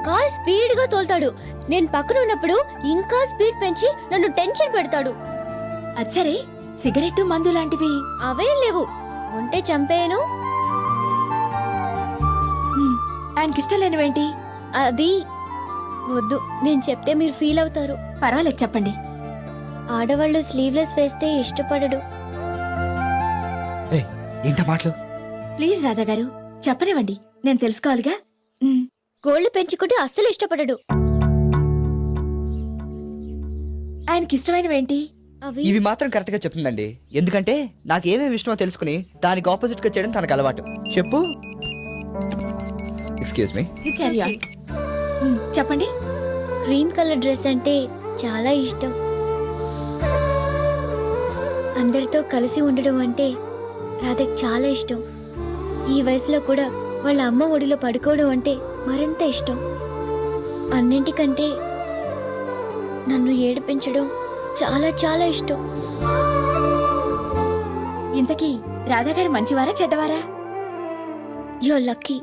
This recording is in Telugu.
కార్ స్పీడ్ గా తోలుతాడు. నేను పక్కన ఉన్నప్పుడు ఇంకా స్పీడ్ పెంచి నన్ను టెన్షన్ పెడతాడు. అచ్చరే, సిగరెట్ మందు లాంటివి అవేం లేవు. ఉంటే చంపేయను. ఆయనకిష్టం లేనివేంటి? అది వద్దు, నేను చెప్తే మీరు ఫీల్ అవుతారు. పర్వాలేదు, చెప్పండి. ఆడవాళ్ళు స్లీవ్లెస్ వేస్తే ఇష్టపడడు. ఏంట మాటలు? ప్లీజ్ రాధా గారు, చెప్పనివ్వండి, నేను తెలుసుకోవాలిగా. గోళ్లు పెంచుకుంటే అస్సలు ఇష్టపడడు. ఆయనకిష్టమైనవేంటి? అవి ఇవి మాత్రం కరెక్ట్ గా చెప్తుందండి. ఎందుకంటే నాకు ఏమేమి ఇష్టమో తెలుసుకుని దానికి ఆపోజిట్ గా చేయడం తనకు అలవాటు. చెప్పు. Excuse me. Carry on. చెప్పండి. క్రీమ్ కలర్ డ్రెస్ అంటే చాలా ఇష్టం. అందరితో కలిసి ఉండడం అంటే రాధకి చాలా ఇష్టం. ఈ వయసులో కూడా వాళ్ళ అమ్మ ఒడిలో పడుకోవడం అంటే మరింత ఇష్టం. అన్నింటికంటే నన్ను ఏడిపించడం చాలా చాలా ఇష్టం. ఇంతకీ రాధా గారు మంచివారా చెడ్డవారా? You are lucky.